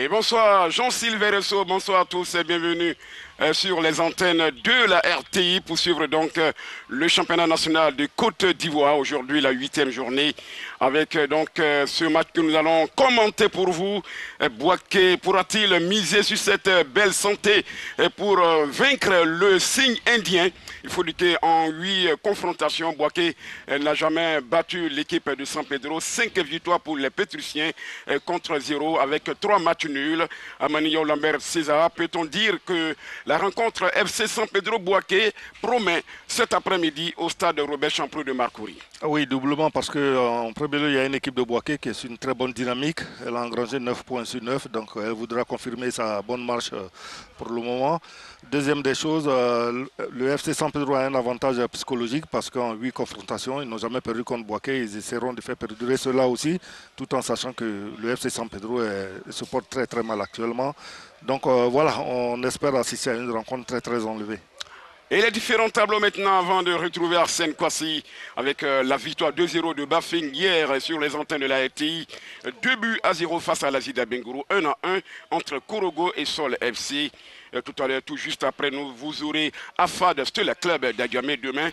Et bonsoir Jean-Sylvain Resso, bonsoir à tous et bienvenue sur les antennes de la RTI pour suivre donc le championnat national de Côte d'Ivoire. Aujourd'hui la 8e journée avec ce match que nous allons commenter pour vous. Bouaké pourra-t-il miser sur cette belle santé pour vaincre le signe indien? Il faut dire qu'en 8 confrontations, Bouaké n'a jamais battu l'équipe de San Pedro. 5 victoires pour les Pétrusiens contre 0 avec 3 matchs nuls. Amanio Lambert César, peut-on dire que la rencontre FC San Pedro Bouaké promet cet après-midi au stade Robert Champrou de Marcouri? Oui, doublement parce qu'en premier lieu, il y a une équipe de Bouaké qui est sur une très bonne dynamique. Elle a engrangé 9 points sur 9, donc elle voudra confirmer sa bonne marche pour le moment. Deuxième des choses, le FC San Pedro a un avantage psychologique parce qu'en 8 confrontations, ils n'ont jamais perdu contre Bouaké. Ils essaieront de faire perdurer cela aussi, tout en sachant que le FC San Pedro se porte très très mal actuellement. Donc voilà, on espère assister à une rencontre très très enlevée. Et les différents tableaux maintenant avant de retrouver Arsène Kwasi avec la victoire 2-0 de Bafing hier sur les antennes de la RTI. 2-0 face à l'Azida Bengourou, 1-1 entre Korogo et Sol FC. Tout à l'heure, tout juste après nous, vous aurez AFAD, Stella Club d'Adiamé demain,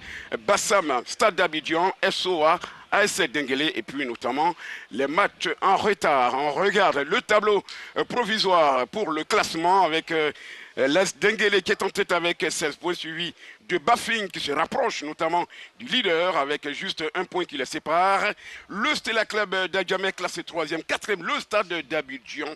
Bassam, Stade d'Abidjan, SOA, AS Denguele et puis notamment les matchs en retard. On regarde le tableau provisoire pour le classement avec l'AS Denguele qui est en tête avec 16 points suivi de Bafing qui se rapproche notamment du leader avec juste un point qui les sépare. Le Stella Club d'Adjamé classé 3e, 4e, le Stade d'Abidjan.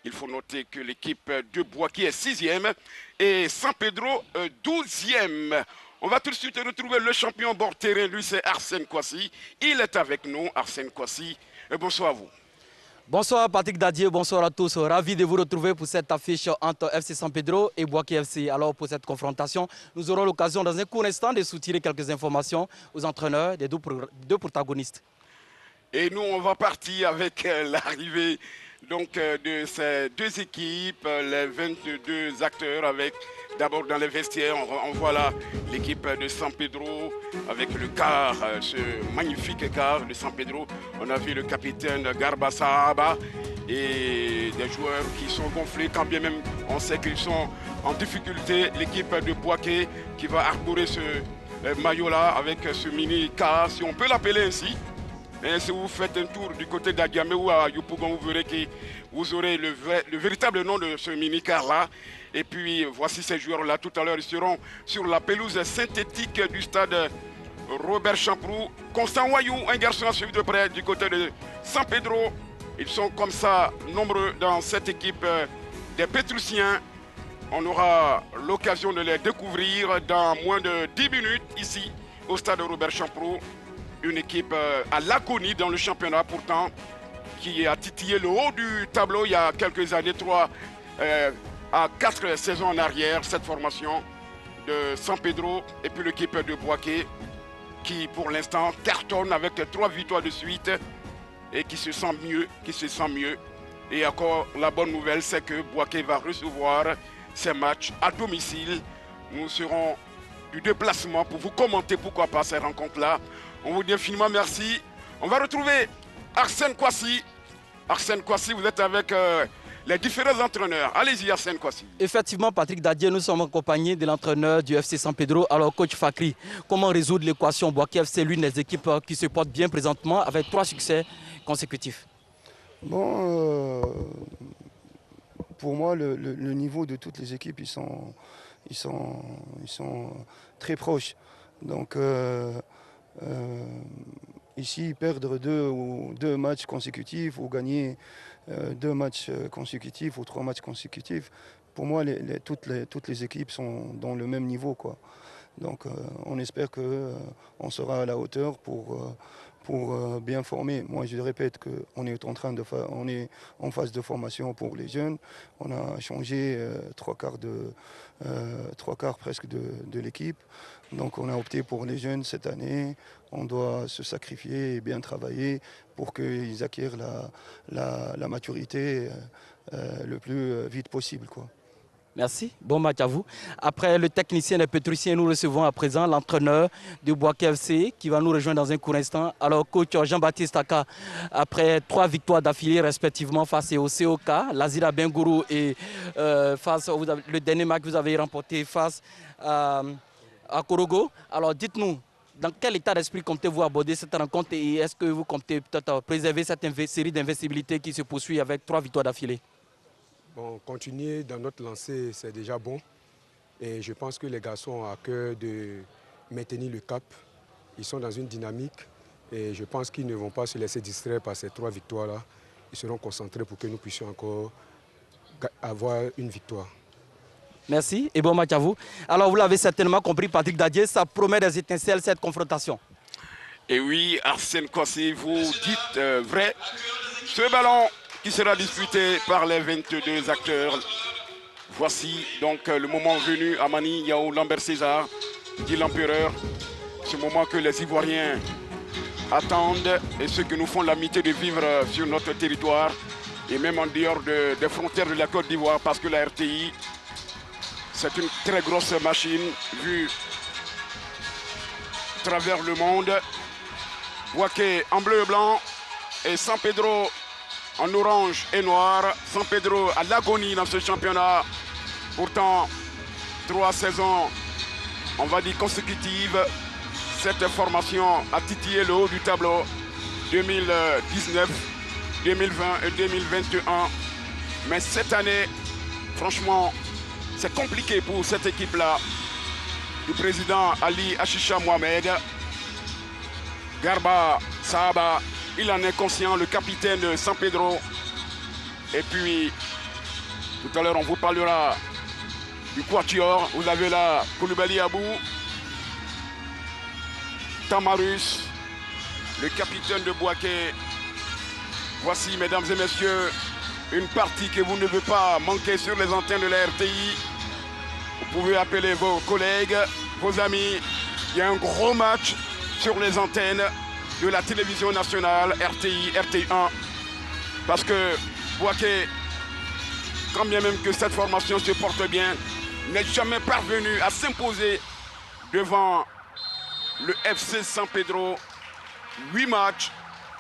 Il faut noter que l'équipe de Bouaké est 6e et San Pedro 12e. On va tout de suite retrouver le champion bord terrain, lui c'est Arsène Kwasi. Il est avec nous, Arsène Kwasi. Bonsoir à vous. Bonsoir Patrick Dadier, bonsoir à tous. Ravi de vous retrouver pour cette affiche entre FC San Pedro et Bouaké FC. Alors pour cette confrontation, nous aurons l'occasion dans un court instant de soutirer quelques informations aux entraîneurs des deux protagonistes. Et nous, on va partir avec l'arrivée de ces deux équipes, les 22 acteurs avec d'abord dans les vestiaires, on voit là l'équipe de San Pedro avec le car, ce magnifique car de San Pedro. On a vu le capitaine Garba Sahaba et des joueurs qui sont gonflés quand bien même on sait qu'ils sont en difficulté. L'équipe de Bouaké qui va arborer ce maillot là avec ce mini car, si on peut l'appeler ainsi. Et si vous faites un tour du côté d'Adiamé ou à Yopougon, vous verrez que vous aurez le véritable nom de ce mini-car-là. Et puis, voici ces joueurs-là. Tout à l'heure, ils seront sur la pelouse synthétique du stade Robert Champrou. Constant Wayou, un garçon à suivre de près du côté de San Pedro. Ils sont comme ça nombreux dans cette équipe des Pétrusiens. On aura l'occasion de les découvrir dans moins de 10 minutes ici au stade Robert Champrou. Une équipe à l'agonie dans le championnat pourtant, qui a titillé le haut du tableau il y a quelques années, 3 à 4 saisons en arrière, cette formation de San Pedro et puis l'équipe de Bouaké qui pour l'instant cartonne avec 3 victoires de suite et qui se sent mieux, Et encore la bonne nouvelle, c'est que Bouaké va recevoir ses matchs à domicile. Nous serons du déplacement pour vous commenter pourquoi pas ces rencontres-là. On vous dit infiniment merci. On va retrouver Arsène Kwasi. Arsène Kwasi, vous êtes avec les différents entraîneurs. Allez-y Arsène Kwasi. Effectivement, Patrick Dadier, nous sommes accompagnés de l'entraîneur du FC San Pedro. Alors, coach Fakri, comment résoudre l'équation? Bouaké FC, l'une des équipes qui se porte bien présentement avec 3 succès consécutifs. Bon, pour moi, le niveau de toutes les équipes, ils sont très proches. Donc, ici, perdre deux matchs consécutifs ou gagner 2 matchs consécutifs ou 3 matchs consécutifs, pour moi, toutes les équipes sont dans le même niveau, quoi. Donc, on espère qu'on sera à la hauteur pour bien former. Moi, je répète qu'on est on est en phase de formation pour les jeunes. On a changé 3 quarts presque de l'équipe. Donc, on a opté pour les jeunes cette année. On doit se sacrifier et bien travailler pour qu'ils acquièrent la maturité le plus vite possible, quoi. Merci, bon match à vous. Après le technicien et le pétricien, nous recevons à présent l'entraîneur du Bouaké FC qui va nous rejoindre dans un court instant. Alors coach Jean-Baptiste Aka, après 3 victoires d'affilée respectivement face au COK, l'Azira Bengourou et le dernier match que vous avez remporté face à Korogo. Alors dites-nous, dans quel état d'esprit comptez-vous aborder cette rencontre et est-ce que vous comptez peut-être préserver cette série d'invincibilité qui se poursuit avec 3 victoires d'affilée? Bon, continuer dans notre lancée, c'est déjà bon. Et je pense que les garçons ont à cœur de maintenir le cap. Ils sont dans une dynamique et je pense qu'ils ne vont pas se laisser distraire par ces 3 victoires-là. Ils seront concentrés pour que nous puissions encore avoir une victoire. Merci et bon match à vous. Alors vous l'avez certainement compris, Patrick Dadier, ça promet des étincelles cette confrontation. Et oui, Arsène Kossé, vous dites vrai. Ce ballon qui sera disputé par les 22 acteurs. Voici donc le moment venu, Amani Yao Lambert César, dit l'empereur. Ce moment que les Ivoiriens attendent et ceux qui nous font l'amitié de vivre sur notre territoire et même en dehors des frontières de la Côte d'Ivoire, parce que la RTI, c'est une très grosse machine vue à travers le monde. Bouaké en bleu et blanc et San Pedro en orange et noir. San Pedro à l'agonie dans ce championnat. Pourtant, 3 saisons, on va dire consécutives. Cette formation a titillé le haut du tableau 2019, 2020 et 2021. Mais cette année, franchement, c'est compliqué pour cette équipe-là. Du président Ali Achisha Mohamed, Garba Sahaba, il en est conscient, le capitaine de San Pedro. Et puis, tout à l'heure, on vous parlera du quatuor. Vous avez là Koulibaly Abou, Tamarus, le capitaine de Bouaké. Voici, mesdames et messieurs, une partie que vous ne devez pas manquer sur les antennes de la RTI. Vous pouvez appeler vos collègues, vos amis. Il y a un gros match sur les antennes de la télévision nationale, RTI, RT1. Parce que Bouaké, quand bien même que cette formation se porte bien, n'est jamais parvenu à s'imposer devant le FC San Pedro. 8 matchs,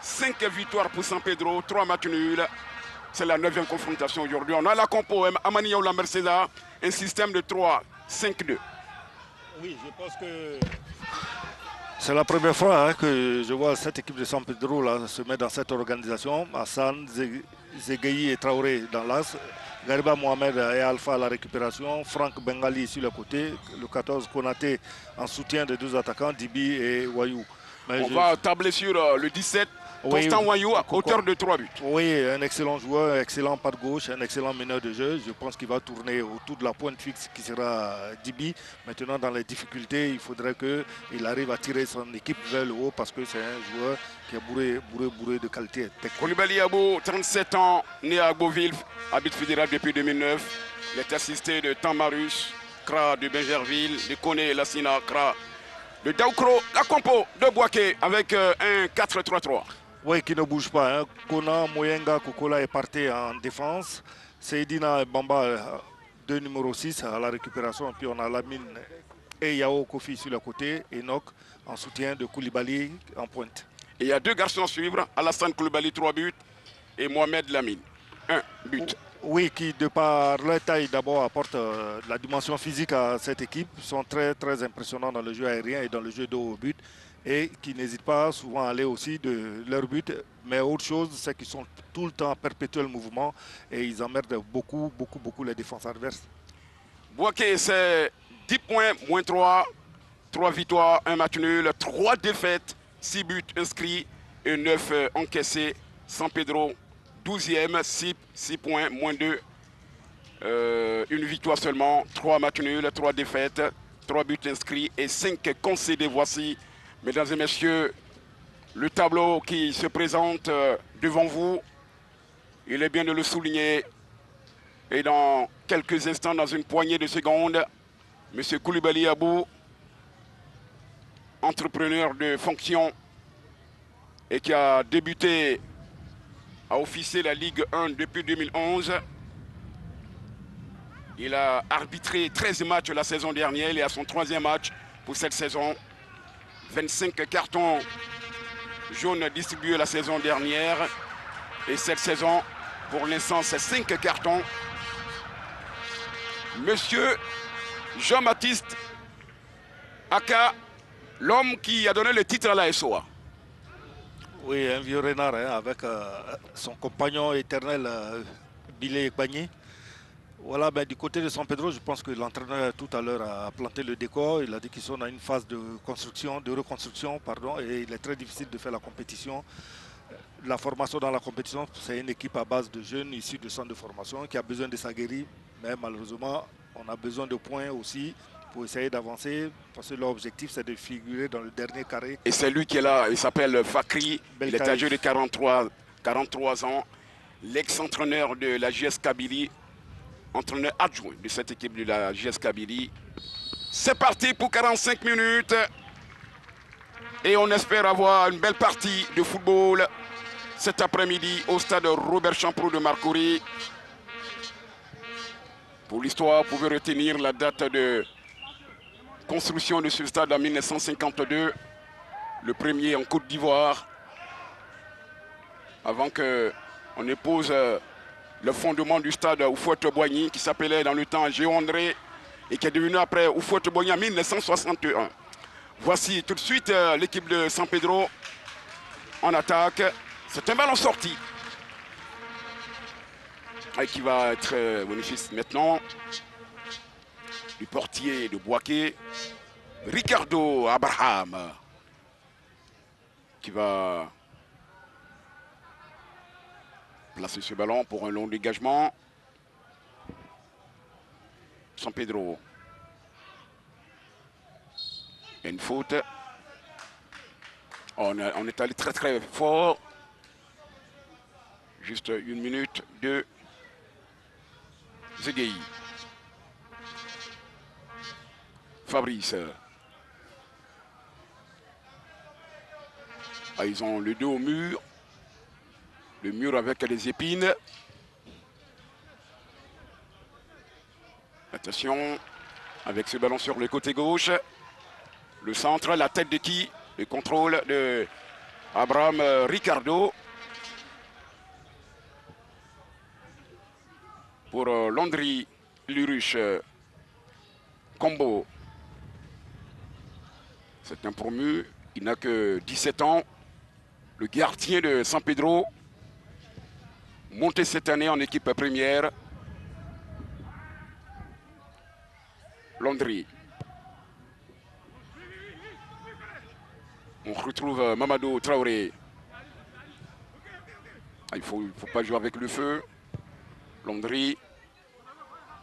5 victoires pour San Pedro, 3 matchs nuls. C'est la 9e confrontation aujourd'hui. On a la compo Amani Yao Lambert César, un système de 3-5-2. Oui, je pense que c'est la première fois que je vois cette équipe de San Pedro là, se mettre dans cette organisation. Hassan, Zegayi et Traoré dans l'as. Garba Mohamed et Alpha à la récupération. Franck Bengali sur le côté. Le 14 Konaté en soutien des 2 attaquants, Dibi et Wayou. On va tabler sur le 17. Constant Wayou, auteur de 3 buts. Oui, un excellent joueur, excellent pas de gauche, un excellent meneur de jeu. Je pense qu'il va tourner autour de la pointe fixe qui sera Dibi. Maintenant, dans les difficultés, il faudrait qu'il arrive à tirer son équipe vers le haut parce que c'est un joueur qui est bourré de qualité technique. Koulibaly Abou, 37 ans, né à Beauville, habite fédéral depuis 2009. Il est assisté de Tamarus, Kra de Benjerville, de Koné et Lassina, Kra de Daoukro, la compo de Bouaké avec un 4-3-3. Oui, qui ne bouge pas. Kona, Moyenga, Kokola est parti en défense. Seydina et Bamba, 2 numéro 6 à la récupération. Puis on a Lamine et Yao Kofi sur le côté. Enoch en soutien de Koulibaly en pointe. Et il y a 2 garçons à suivre. Alassane Koulibaly, 3 buts. Et Mohamed Lamine, 1 but. Oui, qui de par leur taille d'abord apporte la dimension physique à cette équipe. Ils sont très impressionnants dans le jeu aérien et dans le jeu de haut but. Et qui n'hésitent pas souvent à aller aussi de leur but. Mais autre chose, c'est qu'ils sont tout le temps en perpétuel mouvement et ils emmerdent beaucoup les défenses adverses. Bouaké, c'est 10 points, moins 3, 3 victoires, 1 match nul, 3 défaites, 6 buts inscrits et 9 encaissés. San Pedro, 12e, 6 points, moins 2, 1 victoire seulement, 3 matchs nuls, 3 défaites, 3 buts inscrits et 5 concédés. Voici, mesdames et messieurs, le tableau qui se présente devant vous. Il est bien de le souligner. Et dans quelques instants, dans une poignée de secondes, M. Koulibaly Abou, entrepreneur de fonction et qui a débuté à officier la Ligue 1 depuis 2011. Il a arbitré 13 matchs la saison dernière. Il est à son 3e match pour cette saison. 25 cartons jaunes distribués la saison dernière. Et cette saison, pour l'instant, c'est 5 cartons. Monsieur Jean-Baptiste Aka, l'homme qui a donné le titre à la SOA. Oui, un vieux renard hein, avec son compagnon éternel Billy Ekbagné. Voilà, ben, du côté de San Pedro, je pense que l'entraîneur tout à l'heure a planté le décor. Il a dit qu'ils sont dans une phase de reconstruction, et il est très difficile de faire la compétition. La formation dans la compétition, c'est une équipe à base de jeunes issus de centres de formation qui a besoin de s'aguerrir. Mais malheureusement, on a besoin de points aussi pour essayer d'avancer. Parce que leur objectif, c'est de figurer dans le dernier carré. Et c'est lui qui est là, il s'appelle Fakri. Il est âgé de 43 ans. L'ex-entraîneur de la JS Kabylie, entraîneur adjoint de cette équipe de la JS Kabylie. C'est parti pour 45 minutes. Et on espère avoir une belle partie de football cet après-midi au stade Robert Champrou de Marcory. Pour l'histoire, vous pouvez retenir la date de construction de ce stade en 1952, le premier en Côte d'Ivoire, avant qu'on épose le fondement du stade Houphouët-Boigny, qui s'appelait dans le temps Géandré et qui est devenu après Houphouët-Boigny en 1961. Voici tout de suite l'équipe de San Pedro en attaque. C'est un ballon sorti. Et qui va être bénéfice maintenant du portier de Boaké, Ricardo Abraham, qui va placer ce ballon pour un long dégagement. San Pedro. Il y a une faute. On est allé très très fort. Juste 1 minute de Zegei. Fabrice. Ah, ils ont le dos au mur. Le mur avec les épines. Attention. Avec ce ballon sur le côté gauche. Le centre, la tête de qui? Le contrôle de Abraham Ricardo. Pour Landry Luruche Combo. C'est un promu, il n'a que 17 ans. Le gardien de San Pedro, monté cette année en équipe première. Landry. On retrouve Mamadou Traoré. Il ne faut pas jouer avec le feu. Landry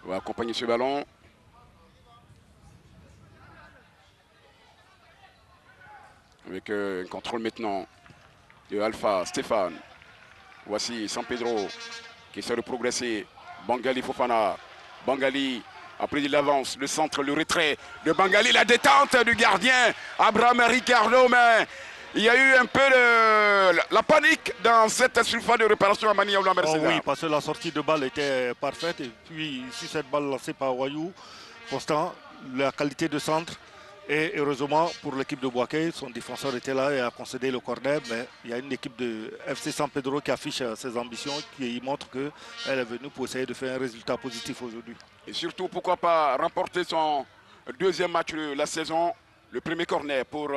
va accompagner ce ballon. Avec un contrôle maintenant de Alpha Stéphane. Voici San Pedro qui essaie de progresser. Bangali Fofana. Bangali a pris de l'avance. Le centre, le retrait de Bangali. La détente du gardien Abraham Ricardo. Mais il y a eu un peu de la panique dans cette surface de réparation à Mania Mercedes. Oh oui, parce que la sortie de balle était parfaite. Et puis, ici, cette balle lancée par Wayou, Constant, la qualité de centre. Et heureusement, pour l'équipe de Boaké, son défenseur était là et a concédé le corner. Mais il y a une équipe de FC San Pedro qui affiche ses ambitions, qui montre qu'elle est venue pour essayer de faire un résultat positif aujourd'hui. Et surtout, pourquoi pas remporter son 2e match de la saison. Le premier corner pour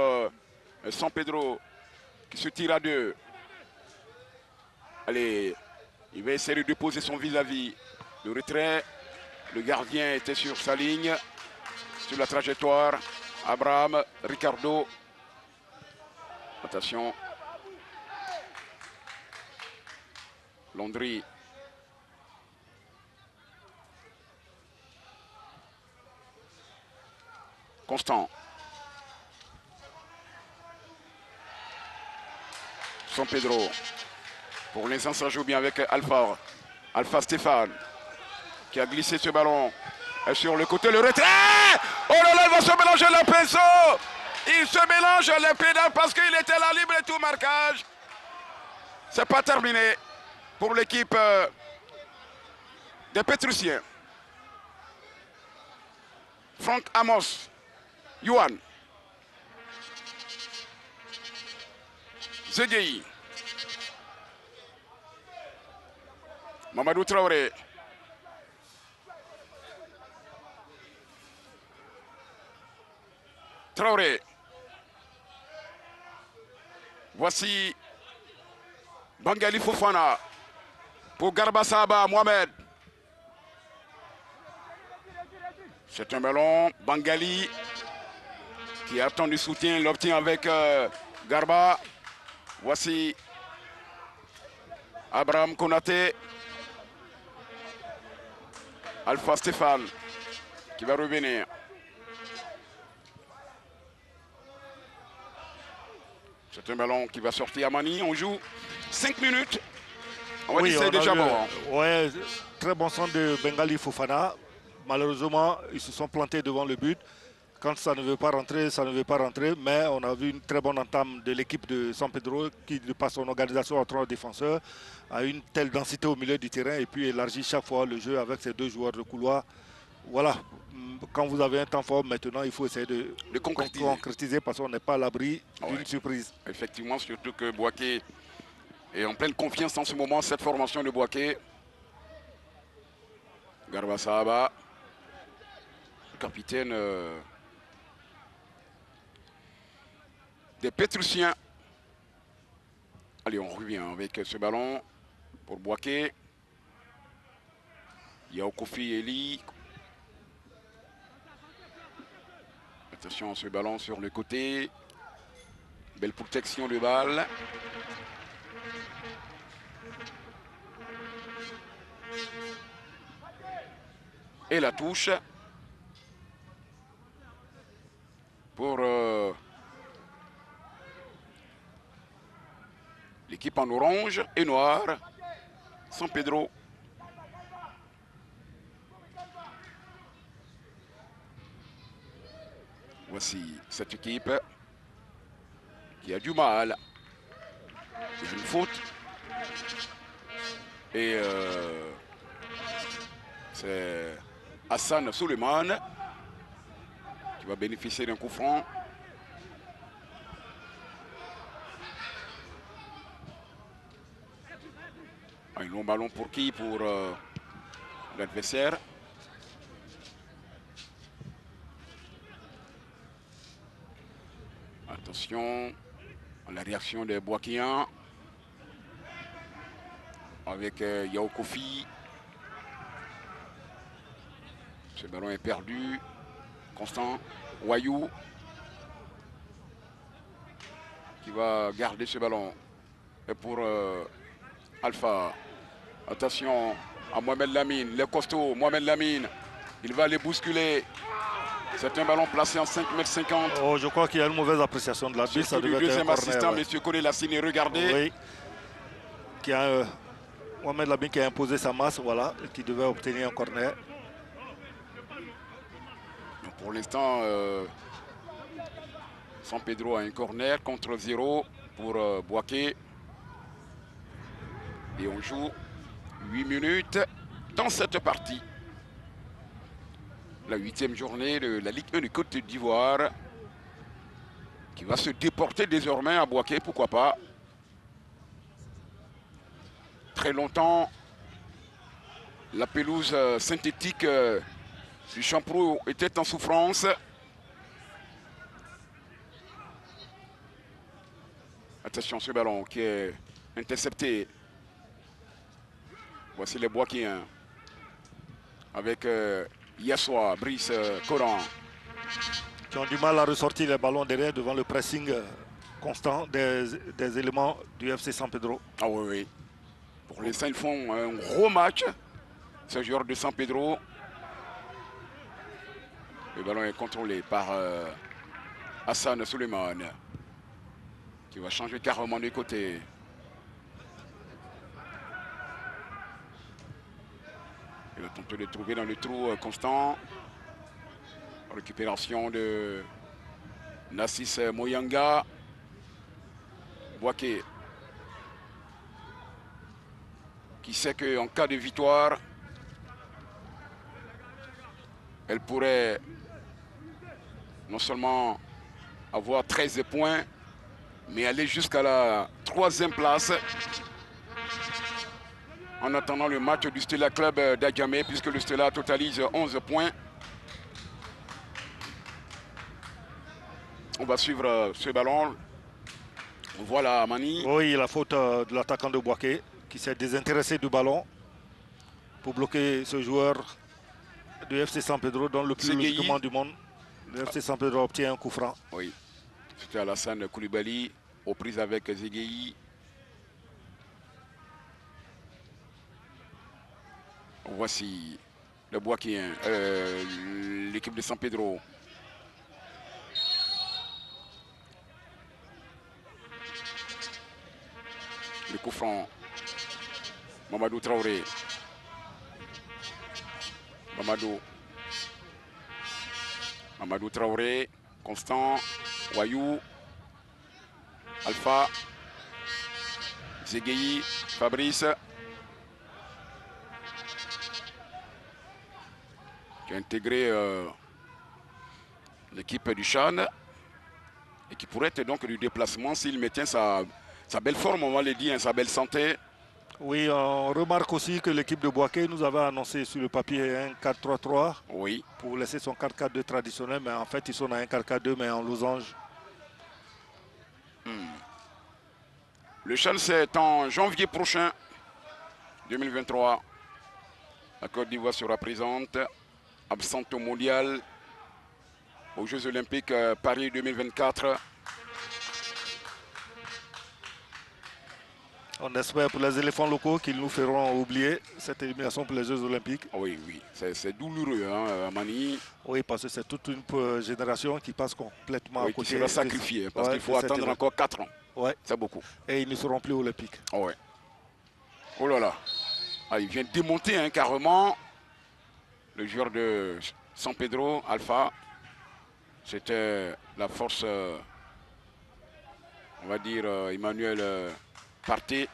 San Pedro qui se tire à 2. Allez, il va essayer de déposer son vis-à-vis. Le retrait, le gardien était sur sa ligne, sur la trajectoire. Abraham Ricardo. Attention. Landry. Constant. San Pedro. Pour l'instant, ça joue bien avec Alpha. Alpha Stéphane. Qui a glissé ce ballon. Et sur le côté, le retrait. Oh là là, il va se mélanger le pinceau. Il se mélange les pédales parce qu'il était là libre et tout marquage. C'est pas terminé pour l'équipe des Pétrusiens. Franck Amos. Yuan. Zegei. Mamadou Traoré. Traoré. Voici Bangali Fofana pour Garba Saba Mohamed. C'est un ballon. Bangali qui attend du soutien, l'obtient avec Garba. Voici Abraham Konaté. Alpha Stéphane qui va revenir. C'est un ballon qui va sortir à Mani. On joue 5 minutes. On dit c'est déjà bon. Ouais, très bon centre de Bengali Fofana. Malheureusement, ils se sont plantés devant le but. Quand ça ne veut pas rentrer, ça ne veut pas rentrer. Mais on a vu une très bonne entame de l'équipe de San Pedro qui, par son organisation en 3 défenseurs, a une telle densité au milieu du terrain et puis élargit chaque fois le jeu avec ses 2 joueurs de couloir. Voilà, quand vous avez un temps fort, maintenant il faut essayer de concrétiser parce qu'on n'est pas à l'abri d'une surprise. Effectivement, surtout que Boaké est en pleine confiance en ce moment, cette formation de Boaké. Garba Sahaba, le capitaine des Pétrusiens. Allez, on revient avec ce ballon pour Boaké. Yao Kofi Eli. Attention à ce ballon sur le côté. Belle protection de balle. Et la touche pour l'équipe en orange et noir, San Pedro. Voici cette équipe qui a du mal. Il y a une faute. Et c'est Hassan Suleiman qui va bénéficier d'un coup franc. Un long ballon pour qui? Pour l'adversaire. Attention à la réaction des Boakiens avec Yao Kofi. Ce ballon est perdu. Constant Wayou qui va garder ce ballon. Et pour Alpha, attention à Mohamed Lamine, le costaud Mohamed Lamine, il va les bousculer. C'est un ballon placé en 5,50 m. Oh, je crois qu'il y a une mauvaise appréciation de l'arbitre. Ça devait le deuxième être un corner, assistant, ouais. M. Kone Lassine, regardez. Oui. Qui a, Mohamed Lamine qui a imposé sa masse, voilà, et qui devait obtenir un corner. Donc pour l'instant, San Pedro a un corner contre 0 pour Boaké. Et on joue 8 minutes dans cette partie. La 8e journée de la Ligue 1 de Côte d'Ivoire qui va se déporter désormais à Boaké, pourquoi pas. Très longtemps, la pelouse synthétique du Champrou était en souffrance. Attention, ce ballon qui est intercepté. Voici les Boakiens avec Yassoua, Brice, Coran. Qui ont du mal à ressortir les ballons derrière devant le pressing constant des éléments du FC San Pedro. Ah oui, oui. Pour l'instant, ils font un gros match. Ce joueur de San Pedro. Le ballon est contrôlé par Hassan Suleiman qui va changer carrément de côté. Il va tenter de trouver dans le trou constant. Récupération de Nassis Moyanga. Boaké qui sait qu'en cas de victoire, elle pourrait non seulement avoir 13 points, mais aller jusqu'à la 3e place en attendant le match du Stella Club d'Adjamé, puisque le Stella totalise 11 points. On va suivre ce ballon. Voilà Mani. Oui, la faute de l'attaquant de Boaké qui s'est désintéressé du ballon pour bloquer ce joueur du FC San Pedro dans le plus logiquement du monde. Le FC San Pedro obtient un coup franc. Oui, c'était Alassane Koulibaly aux prises avec Zegei. Voici le Boakien, l'équipe de San Pedro. Le coup franc. Mamadou Traoré. Mamadou Traoré. Constant. Wayou. Alpha. Zegei. Fabrice. Qui a intégré l'équipe du Chan. Et qui pourrait être donc du déplacement s'il maintient sa belle forme, on va le dire, sa belle santé. Oui, on remarque aussi que l'équipe de Boaké nous avait annoncé sur le papier un 4-3-3 oui. Pour laisser son 4-4-2 traditionnel, mais en fait ils sont à un 4-4-2 mais en losange. Le Chan c'est en janvier prochain, 2023. La Côte d'Ivoire sera présente, absente au mondial, aux Jeux Olympiques Paris 2024. On espère pour les éléphants locaux qu'ils nous feront oublier cette élimination pour les Jeux Olympiques. Oui, oui, c'est douloureux, hein, Mani. Oui, parce que c'est toute une génération qui passe complètement à côté. Qui sera sacrifiée, parce qu'il faut attendre encore 4 ans. Ouais. C'est beaucoup. Et ils ne seront plus olympiques. Ouais. Oh là là. Ah, il vient démonter hein, carrément le joueur de San Pedro, Alpha. C'était la force, on va dire, Emmanuel Partey.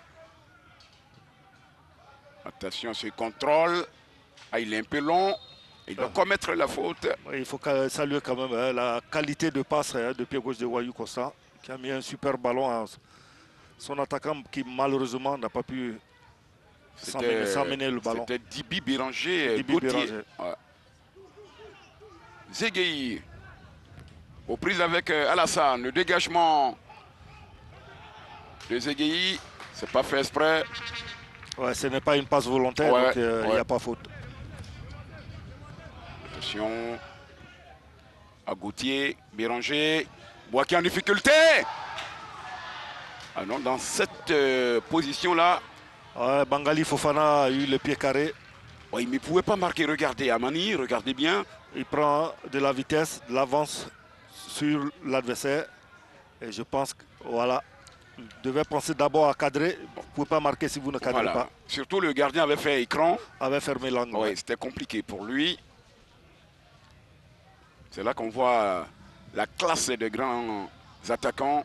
Attention à ce contrôle. Ah, il est un peu long. Il doit commettre la faute. Il faut saluer quand même hein, la qualité de passe hein, de pied gauche de Wayou Constant, qui a mis un super ballon à son attaquant qui malheureusement n'a pas pu s'amener le ballon. C'était Dibi Béranger. Ouais. Zegei. Aux prises avec Alassane. Le dégagement de Zegei. C'est pas fait exprès. Ouais, ce n'est pas une passe volontaire, ouais, donc il n'y a pas faute. Attention à Gauthier, Béranger, Boaké en difficulté. Ah non, dans cette position-là. Ouais, Bangali Fofana a eu le pied carré. Ouais, mais il ne pouvait pas marquer. Regardez, Amani, regardez bien. Il prend de la vitesse, de l'avance sur l'adversaire. Et je pense que voilà. Vous devez penser d'abord à cadrer. Vous ne pouvez pas marquer si vous ne cadrez pas. Surtout le gardien avait fait écran. Avait fermé l'angle. Oui, c'était compliqué pour lui. C'est là qu'on voit la classe des grands attaquants.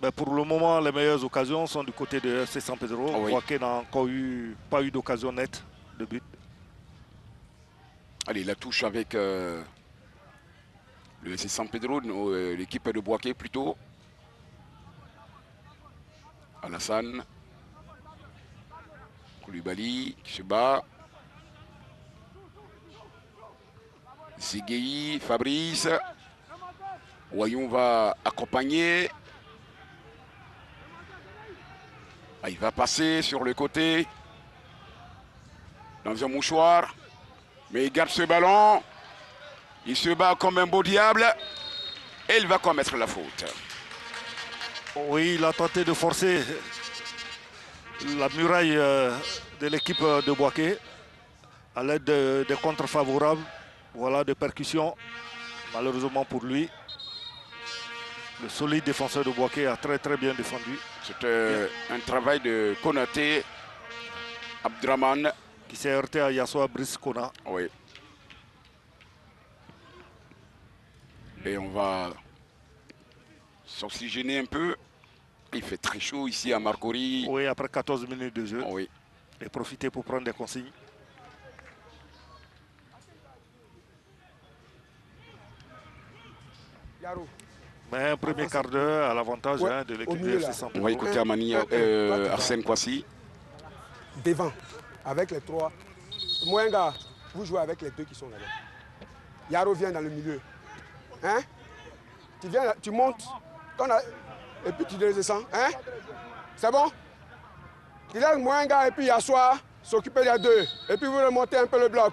Mais pour le moment, les meilleures occasions sont du côté de FC San Pedro. On voit qu'il n'a encore pas eu d'occasion nette de but. Allez, la touche avec le FC San Pedro, l'équipe de Boaké plutôt. Alassane. Koulibaly qui se bat. Zegei, Fabrice. Wayou va accompagner. Ah, il va passer sur le côté. Dans un mouchoir. Mais il garde ce ballon. Il se bat comme un beau diable. Et il va commettre la faute. Oui, il a tenté de forcer la muraille de l'équipe de Boaké à l'aide de contres favorables. Voilà, de percussions. Malheureusement pour lui, le solide défenseur de Boaké a très bien défendu. C'était un travail de Konaté, Abdraman. Qui s'est heurté à Yassoua Brice Kona. Oui. Et on va s'oxygéner un peu. Il fait très chaud ici à Marcory. Oui, après 14 minutes de jeu. Oui. Et profiter pour prendre des consignes. Mais un premier quart d'heure à l'avantage de l'équipe du FC San On va Pedro. écouter Amani Arsène Kwasi. Devant, avec les trois. Mwenga, vous jouez avec les deux qui sont là-bas. Yaro vient dans le milieu. Hein? Tu viens, tu montes, et puis tu descends. Hein? C'est bon? Tu laisses Mwenga et puis Yassoua s'occuper des deux. Et puis vous remontez un peu le bloc.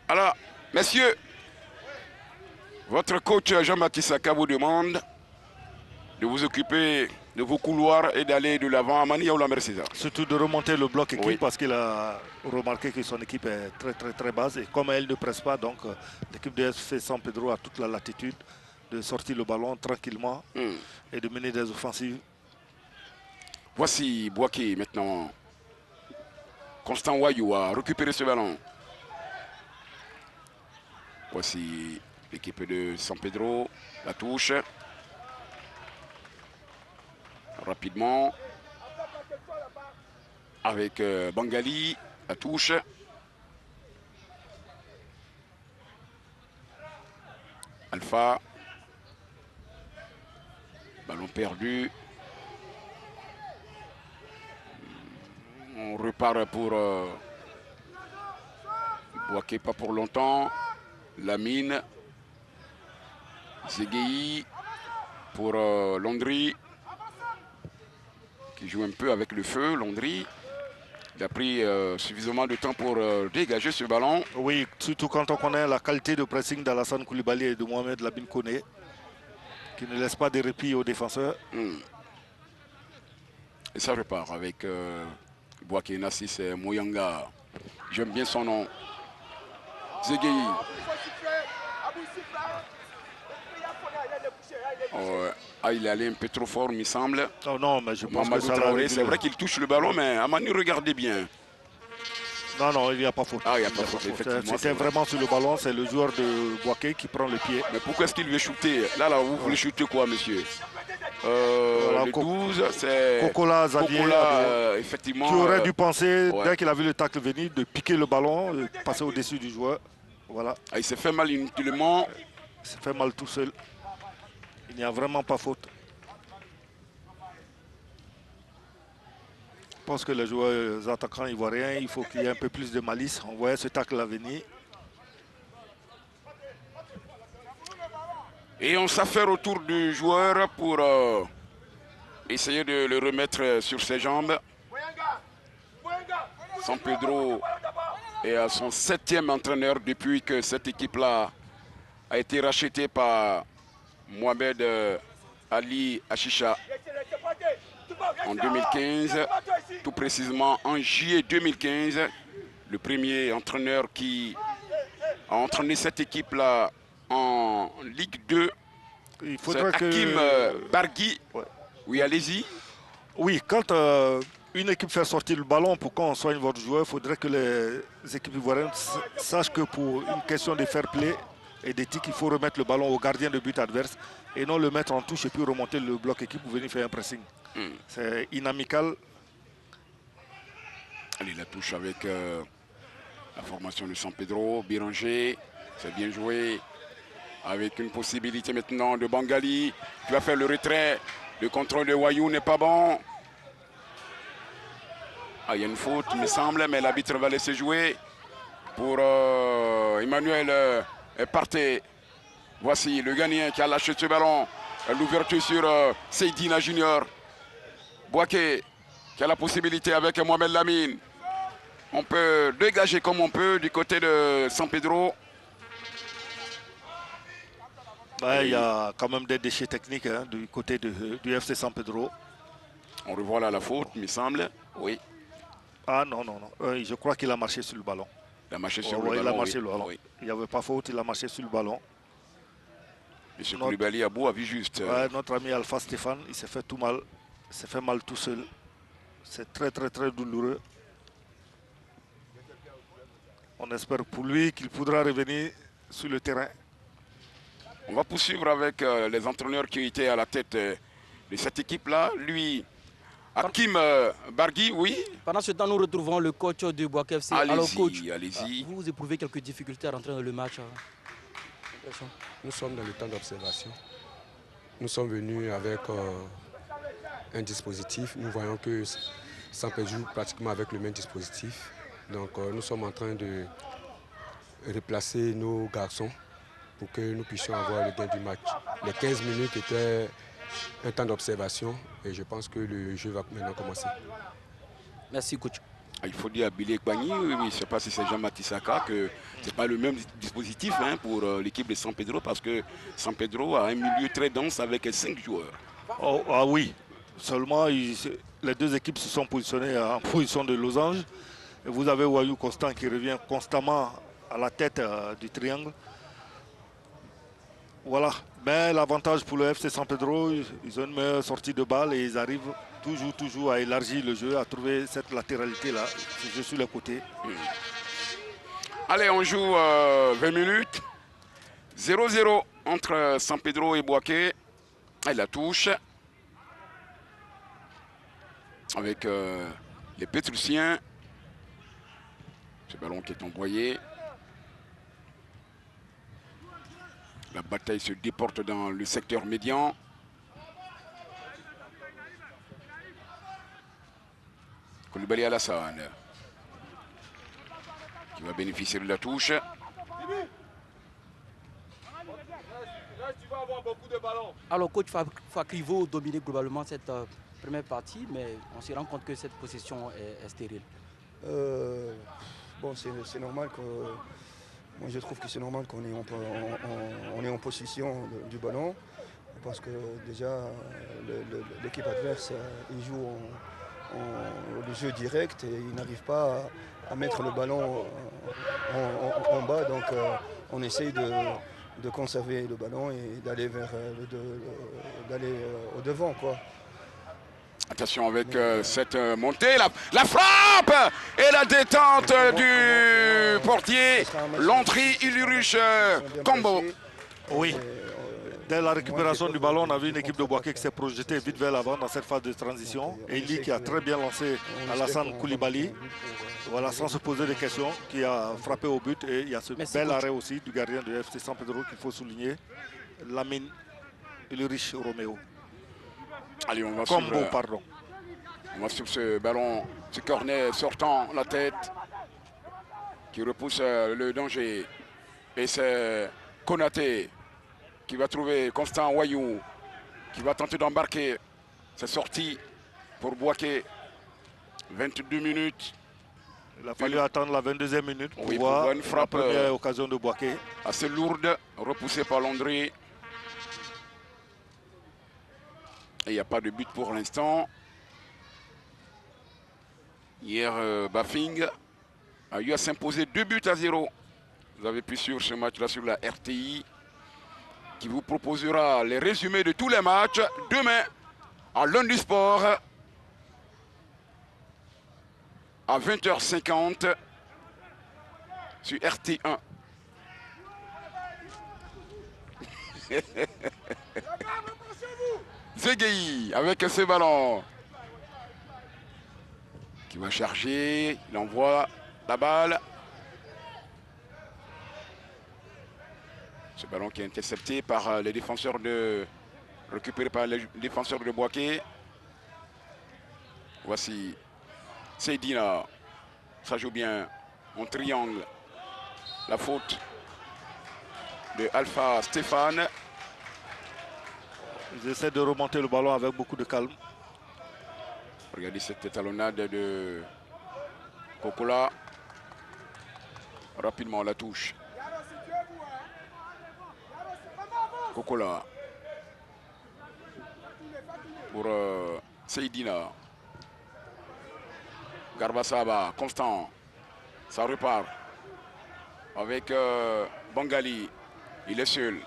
Alors, messieurs, votre coach Jean-Baptiste Saka vous demande de vous occuper de vos couloirs et d'aller de l'avant à Mani Oulamer César. Surtout de remonter le bloc équipe Oui. parce qu'il a remarqué que son équipe est très basse. Et comme elle ne presse pas, donc l'équipe de FC San Pedro a toute la latitude de sortir le ballon tranquillement et de mener des offensives. Voici Boaké maintenant. Constant Wayou a récupéré ce ballon. Voici l'équipe de San Pedro, la touche. Rapidement. Avec Bangali, la touche. Alpha. Ballon perdu. On repart pour Boaké, pas pour longtemps. Lamine. Zegei pour Londry. Qui joue un peu avec le feu, Londry. Il a pris suffisamment de temps pour dégager ce ballon. Oui, surtout quand on connaît la qualité de pressing d'Alassane Koulibaly et de Mohamed Labine Koné, qui ne laisse pas de répit aux défenseurs. Et ça repart avec Boaké Nassis Moyanga. J'aime bien son nom. Zegei. Il est allé un peu trop fort, il me semble. Oh non, mais je pense Mamadou que ça Traoré, c'est vrai qu'il touche le ballon, mais Amani, regardez bien. Non, il n'y a pas faute. Ah, il n'y a pas faute, effectivement. C'était vraiment sur le ballon, c'est le joueur de Boaké qui prend le pied. Mais pourquoi est-ce qu'il veut shooter? Là, vous voulez shooter quoi, monsieur? Voilà, le 12, c'est Kokola Zadier, effectivement. qui aurait dû penser, dès qu'il a vu le tacle venir, de piquer le ballon, passer au-dessus du joueur. Voilà. Il s'est fait mal inutilement. Il s'est fait mal tout seul. Il n'y a vraiment pas faute. Je pense que les joueurs attaquants ivoiriens, il faut qu'il y ait un peu plus de malice. On voyait ce tacle à venir. Et on s'affaire autour du joueur pour essayer de le remettre sur ses jambes. San Pedro est à son 7e entraîneur depuis que cette équipe-là a été rachetée par Mohamed Ali Achisha en 2015, tout précisément en juillet 2015, le premier entraîneur qui a entraîné cette équipe-là en Ligue 2. Il faudrait Hakim Bargui. Ouais. Oui, allez-y. Oui, quand une équipe fait sortir le ballon pour qu'on soigne votre joueur, il faudrait que les équipes ivoiriennes sachent que pour une question de fair play et d'éthique, il faut remettre le ballon au gardien de but adverse et non le mettre en touche et puis remonter le bloc équipe pour venir faire un pressing. C'est inamical. Allez, la touche avec la formation de San Pedro. Biranger, c'est bien joué. Avec une possibilité maintenant de Bangali qui va faire le retrait. Le contrôle de Wayou n'est pas bon. Il y a une faute, il me semble, mais l'arbitre va laisser jouer pour Emmanuel Partey. Voici le Ghanéen qui a lâché ce ballon. L'ouverture sur Seydina Junior. Boaké qui a la possibilité avec Mohamed Lamine. On peut dégager comme on peut du côté de San Pedro. Il y a quand même des déchets techniques du côté du FC San Pedro. On revoit là la faute, il me semble. Oui. Ah non. Je crois qu'il a marché sur le ballon. Il a marché sur le ballon. Il a marché le ballon. Oui. Il n'y avait pas faute, il a marché sur le ballon. M. Koulibaly a beau a vu juste. Notre ami Alpha Stéphane, il s'est fait tout mal. Il s'est fait mal tout seul. C'est très douloureux. On espère pour lui qu'il pourra revenir sur le terrain. On va poursuivre avec les entraîneurs qui étaient à la tête de cette équipe-là. Lui, Hakim Bargui, oui. Pendant ce temps, nous retrouvons le coach du Boaké FC. Alors coach, allez-y. vous éprouvez quelques difficultés à rentrer dans le match? Nous sommes dans le temps d'observation. Nous sommes venus avec un dispositif. Nous voyons que Saint-Pédro joue pratiquement avec le même dispositif. Donc nous sommes en train de replacer nos garçons pour que nous puissions avoir le gain du match. Les 15 minutes étaient un temps d'observation et je pense que le jeu va maintenant commencer. Merci, coach. Il faut dire à Billy Kbagny, oui, je ne sais pas si c'est Jean-Baptiste Saka, que ce n'est pas le même dispositif pour l'équipe de San Pedro, parce que San Pedro a un milieu très dense avec 5 joueurs. Oh, ah oui, seulement les deux équipes se sont positionnées en position de losange. Et vous avez Wayou Constant qui revient constamment à la tête du triangle. Voilà, mais l'avantage pour le FC San Pedro, ils ont une meilleure sortie de balle et ils arrivent toujours à élargir le jeu, à trouver cette latéralité-là, je suis le côté. Allez, on joue 20 minutes. 0-0 entre San Pedro et Boaké. Et la touche. Avec les Pétruciens. Ce ballon qui est envoyé. La bataille se déporte dans le secteur médian. Koulibaly Alassane qui va bénéficier de la touche. Alors, coach Fakrivo dominait globalement cette première partie, mais on se rend compte que cette possession est stérile. Bon, c'est normal que... Moi, je trouve que c'est normal qu'on est en possession du ballon, parce que déjà, l'équipe adverse, il joue le jeu direct et il n'arrive pas à mettre le ballon en bas. Donc on essaye de conserver le ballon et d'aller au devant, quoi. Attention avec cette montée, la frappe et la détente du portier. L'entrée Ilurich Combo. Oui. Dès la récupération du ballon, on a vu une équipe de Boaké qui s'est projetée vite vers l'avant dans cette phase de transition. Eli qui a très bien lancé Alassane Koulibaly, voilà, sans se poser de questions, qui a frappé au but. Et il y a ce bel arrêt aussi du gardien de FC San Pedro qu'il faut souligner, Lamine Ulrich Romeo. Allez, on va Combo, pardon. On va sur ce ballon, ce cornet sortant la tête, qui repousse le danger. Et c'est Konaté qui va trouver Constant Wayou, qui va tenter d'embarquer. C'est sorti pour Boaké. 22 minutes. Il a fallu attendre la 22e minute pour voir une frappe, la première occasion de Boaké. Assez lourde, repoussée par Landry. Et il n'y a pas de but pour l'instant. Hier, Bafing a eu à s'imposer 2-0. Vous avez pu suivre ce match-là sur la RTI, qui vous proposera les résumés de tous les matchs demain à Lundi Sport à 20h50 sur RT1. Zegei avec ce ballon qui va charger, il envoie la balle. Ce ballon qui est intercepté par les défenseurs récupéré par les défenseurs de Boaké. Voici Seydina. Ça joue bien en triangle. La faute de Alpha Stéphane. Ils essaient de remonter le ballon avec beaucoup de calme. Regardez cette étalonnade de Kokola. Rapidement la touche. Kokola pour Seydina. Garbasaba, Constant. Ça repart avec Bangali. Il est seul.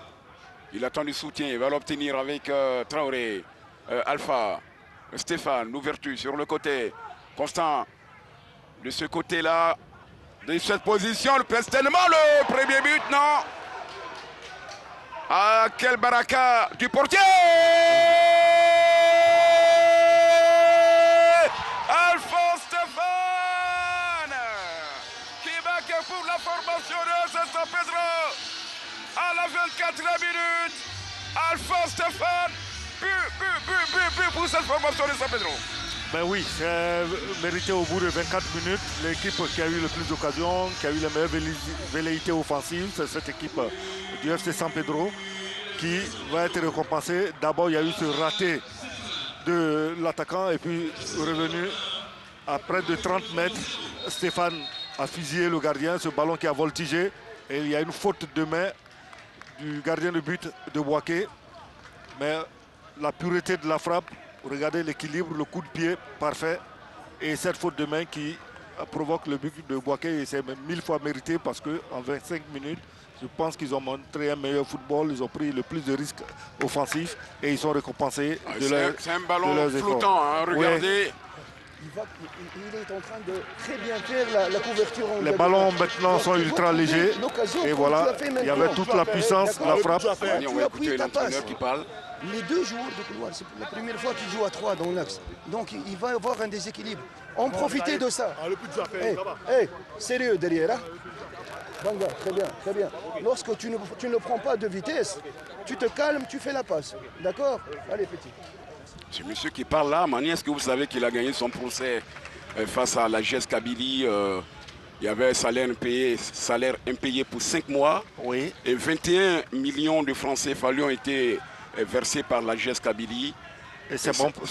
Il attend du soutien. Il va l'obtenir avec Traoré. Alpha. Stéphane, l'ouverture sur le côté. Constant. De ce côté-là. De cette position. Le presse tellement le premier but. Non. Ah, quel baraka du portier! Alphonse Stéphane qui marque pour la formation de San Pedro à la 24e minute. Alpha Stéphane, but pour cette formation de San Pedro. Ben oui, c'est mérité au bout de 24 minutes. L'équipe qui a eu le plus d'occasions, qui a eu les meilleures velléités offensives, c'est cette équipe du FC San Pedro qui va être récompensée. D'abord, il y a eu ce raté de l'attaquant et puis revenu à près de 30 mètres. Stéphane a fusillé le gardien, ce ballon qui a voltigé. Et il y a une faute de main du gardien de but de Boaké. Mais la pureté de la frappe, regardez l'équilibre, le coup de pied parfait. Et cette faute de main qui provoque le but de Boaké. Et c'est 1000 fois mérité parce qu'en 25 minutes, je pense qu'ils ont montré un meilleur football. Ils ont pris le plus de risques offensifs et ils sont récompensés de leurs efforts. C'est un ballon flottant, hein, regardez. Ouais. Il est en train de très bien faire la couverture. Les ballons maintenant sont ultra légers. Et voilà, il y avait toute la puissance, la frappe. On va écouter l'entraîneur qui parle. Les deux joueurs de couloir, c'est la première fois qu'ils jouent à 3 dans l'axe. Donc il va y avoir un déséquilibre. On profite de ça. Sérieux derrière. Hein? Banga, très bien, très bien. Lorsque tu ne prends pas de vitesse, tu te calmes, tu fais la passe. D'accord? Allez, petit. Ce monsieur qui parle là, Mani, est-ce que vous savez qu'il a gagné son procès face à la GS Kabylie? Il y avait un salaire impayé pour 5 mois. Oui. Et 21 millions de francs CFA lui ont été versés par la GS Kabylie. Et c'est bon pour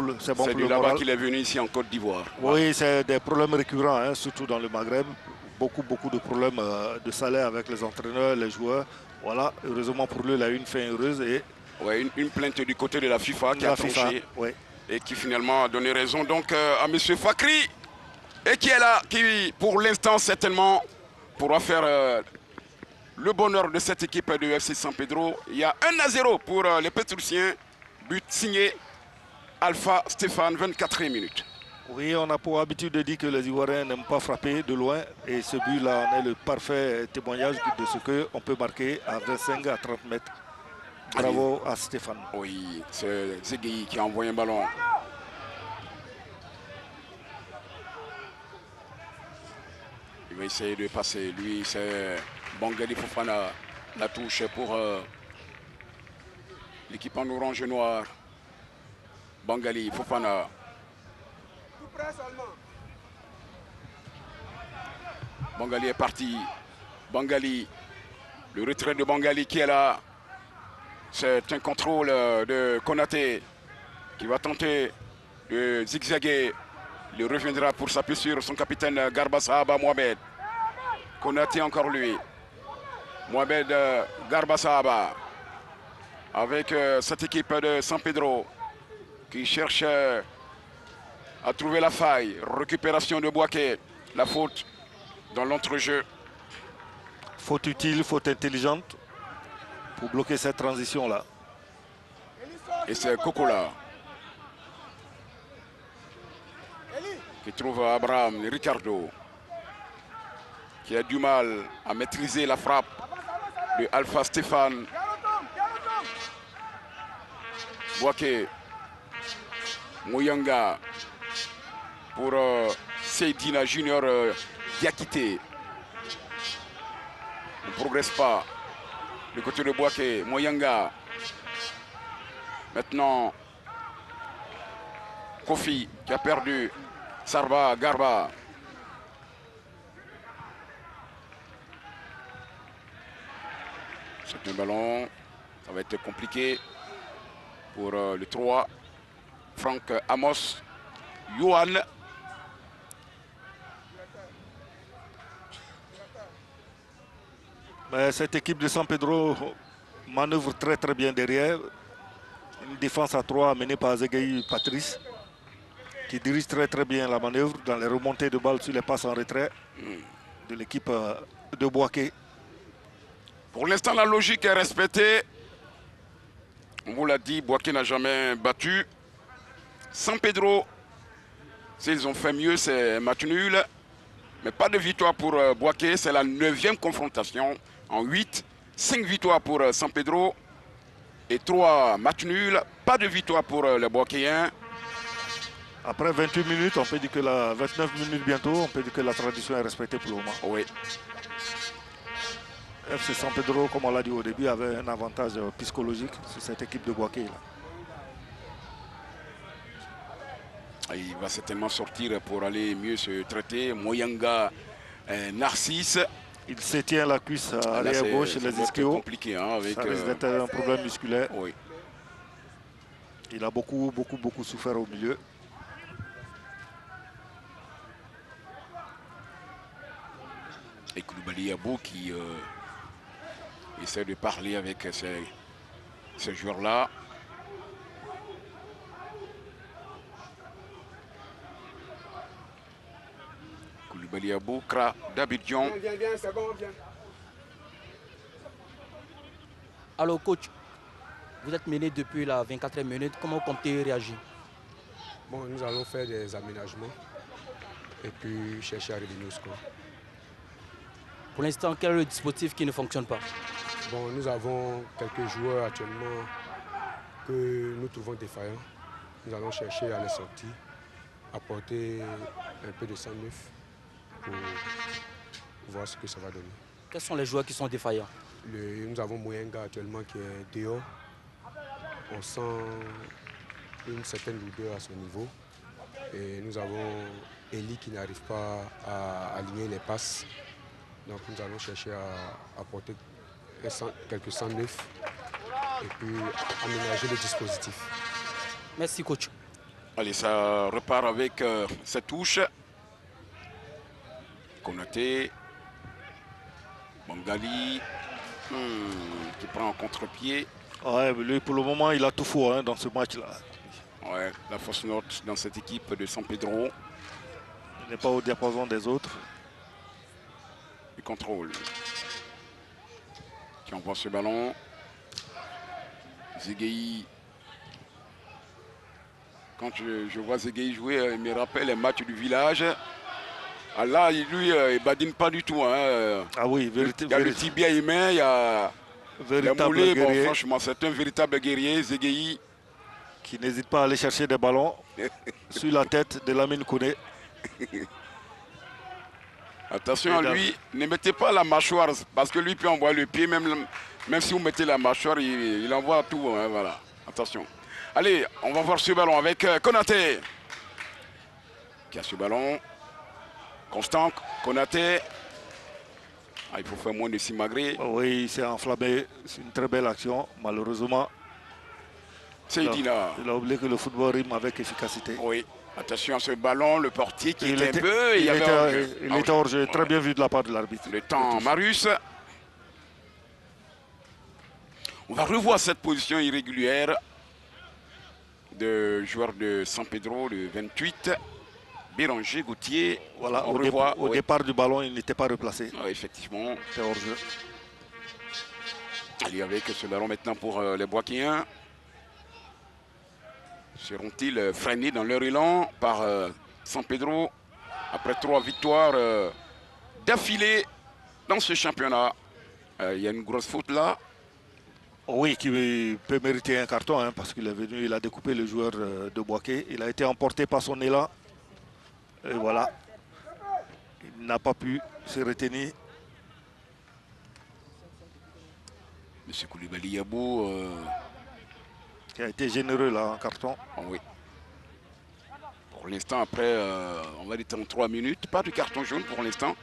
le C'est de là-bas qu'il est venu ici en Côte d'Ivoire. Oui, c'est des problèmes récurrents, hein, surtout dans le Maghreb. Beaucoup de problèmes de salaire avec les entraîneurs, les joueurs. Voilà, heureusement pour lui, il a eu une fin heureuse. Et ouais, une plainte du côté de la FIFA qui a tranché et qui finalement a donné raison donc à M. Fakri et qui est là, qui pour l'instant certainement pourra faire le bonheur de cette équipe de FC San Pedro. Il y a 1-0 pour les Pétrusiens, but signé Alpha Stéphane, 24e minute. Oui, on a pour habitude de dire que les Ivoiriens n'aiment pas frapper de loin et ce but-là en est le parfait témoignage de ce qu'on peut marquer à 25 à 30 mètres. Bravo à Stéphane. Oui, c'est Zegui qui a envoyé un ballon. Il va essayer de passer. Lui, c'est Bangali Fofana. La touche pour l'équipe en orange et noir. Bangali Fofana. Bangali est parti. Bangali. Le retrait de Bangali qui est là. C'est un contrôle de Konaté qui va tenter de zigzaguer. Il reviendra pour s'appuyer sur son capitaine Garba Sahaba Mohamed. Konaté encore lui. Mohamed Garba Sahaba avec cette équipe de San Pedro qui cherche à trouver la faille. Récupération de Boaké. La faute dans l'entrejeu. Faute utile, faute intelligente pour bloquer cette transition-là. Et c'est Kokola qui trouve Abraham Ricardo qui a du mal à maîtriser la frappe de Alpha Stéphane. Boaké, Mouyanga pour Seydina Junior Diakité. Ne progresse pas. Du côté de Boaké, Moyanga. Maintenant, Kofi qui a perdu. Sarba, Garba. C'est un ballon. Ça va être compliqué pour le 3. Franck Amos. Johan. Mais cette équipe de San Pedro manœuvre très bien derrière. Une défense à 3 menée par Zegaï Patrice qui dirige très bien la manœuvre dans les remontées de balles sur les passes en retrait de l'équipe de Boaké. Pour l'instant, la logique est respectée. On vous l'a dit, Boaké n'a jamais battu. San Pedro, s'ils ont fait mieux, c'est match nul. Mais pas de victoire pour Boaké. C'est la 9e confrontation en 8. 5 victoires pour San Pedro et 3 matchs nuls. Pas de victoire pour les Boakéens. Après 28 minutes, on peut dire que 29 minutes bientôt, on peut dire que la tradition est respectée pour le moment. Oui. FC San Pedro, comme on l'a dit au début, avait un avantage psychologique sur cette équipe de Boaké. Il va certainement sortir pour aller mieux se traiter. Moyanga, Narcisse. Il s'étient la cuisse à l'arrière gauche, les ischios. Compliqué, hein, avec, ça risque d'être un problème musculaire. Oui. Il a beaucoup souffert au milieu. Et Koulibaly Abou qui essaie de parler avec ces joueurs-là. Koulibaly Abou, Kra d'Abidjan. Viens, c'est bon, viens. Alors coach, vous êtes mené depuis la 24e minute, comment comptez réagir? Bon, nous allons faire des aménagements et puis chercher à revenir au score. Pour l'instant, quel est le dispositif qui ne fonctionne pas? Bon, nous avons quelques joueurs actuellement que nous trouvons défaillants. Nous allons chercher à les sortir, apporter un peu de sang neuf pour voir ce que ça va donner. Quels sont les joueurs qui sont défaillants? Nous avons Moyenga actuellement qui est dehors. On sent une certaine lourdeur à son niveau. Et nous avons Eli qui n'arrive pas à aligner les passes. Donc nous allons chercher à apporter quelques sangs neufs et puis aménager le dispositif. Merci coach. Allez, ça repart avec cette touche. Konaté. Mangali. Qui prend un contre-pied. Ouais, lui, pour le moment, il a tout faux dans ce match-là. Ouais, la fausse note dans cette équipe de San Pedro. Il n'est pas au diapason des autres. Il contrôle. Qui envoie ce ballon. Zegei. Quand je vois Zegei jouer, il me rappelle les matchs du village. Ah là, lui, il badine pas du tout. Hein. Ah oui, il y a le tibia humain, il y a le moulé. Bon, franchement, c'est un véritable guerrier, Zegei. Qui n'hésite pas à aller chercher des ballons sur la tête de Lamine Kone. Attention à lui, ne mettez pas la mâchoire, parce que lui peut envoyer le pied, même si vous mettez la mâchoire, il envoie tout. Hein, voilà. Attention. Allez, on va voir ce ballon avec Konaté. Qui a ce ballon. Constant, Konaté. Ah, il faut faire moins de Simagré. Oui, il s'est enflammé. C'est une très belle action. Malheureusement, Seydina. Il a oublié que le football rime avec efficacité. Oui. Attention à ce ballon, le portier qui était un peu... Il était hors jeu. Très bien vu de la part de l'arbitre. Le temps, Marius. On va revoir cette position irrégulière de joueur de San Pedro, le 28. Béranger, Gauthier. Voilà, au départ du ballon, il n'était pas replacé. Oui, effectivement. C'était hors jeu. Allez, avec ce ballon maintenant pour les Boakéens. Seront-ils freinés dans leur élan par San Pedro après 3 victoires d'affilée dans ce championnat? Il y a une grosse faute là. Oui, qui peut mériter un carton parce qu'il est venu, il a découpé le joueur de Boaké. Il a été emporté par son élan. Et voilà. Il n'a pas pu se retenir. Monsieur Koulibaly Abou. Qui a été généreux là en carton. Oh oui. Pour l'instant, après, on va dire 33 minutes. Pas de carton jaune pour l'instant.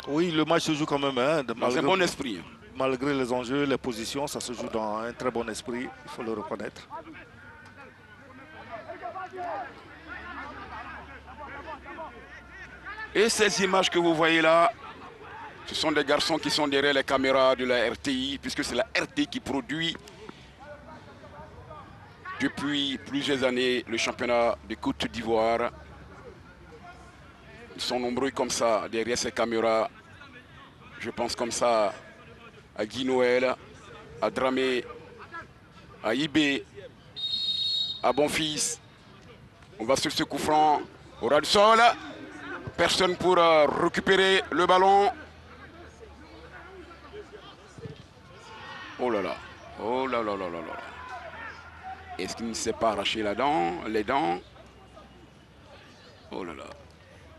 Oui, le match se joue quand même. Dans un bon esprit. Malgré les enjeux, les positions, ça se joue dans un très bon esprit. Il faut le reconnaître. Et ces images que vous voyez là, ce sont des garçons qui sont derrière les caméras de la RTI, puisque c'est la RTI qui produit depuis plusieurs années le championnat de Côte d'Ivoire. Ils sont nombreux comme ça, derrière ces caméras. Je pense comme ça à Guy Noël, à Dramé, à Ibé, à Bonfils. On va sur ce coup franc, au ras du sol. Personne pour récupérer le ballon. Oh là là. Oh là là là là là. Est-ce qu'il ne s'est pas arraché les dents? Oh là là.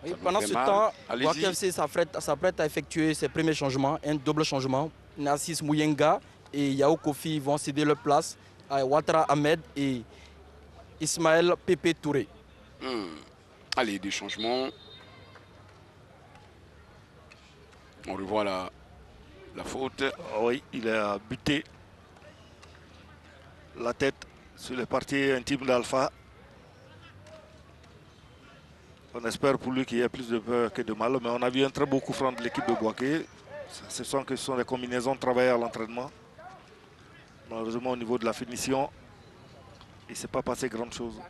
Oui, Ça nous pendant fait ce mal. temps, Allez-y. Boaké FC s'apprête à effectuer ses premiers changements, un double changement. Narcisse Mouyenga et Yao Kofi vont céder leur place à Ouattara Ahmed et Ismaël Pépé Touré. Allez, des changements. On revoit la faute. Ah oui, il a buté la tête sur les parties intimes d'Alpha. On espère pour lui qu'il y ait plus de peur que de mal, mais on a vu un très beau coup franc de l'équipe de Boaké. Ce sont des combinaisons travaillées à l'entraînement. Malheureusement, au niveau de la finition, il ne s'est pas passé grand chose.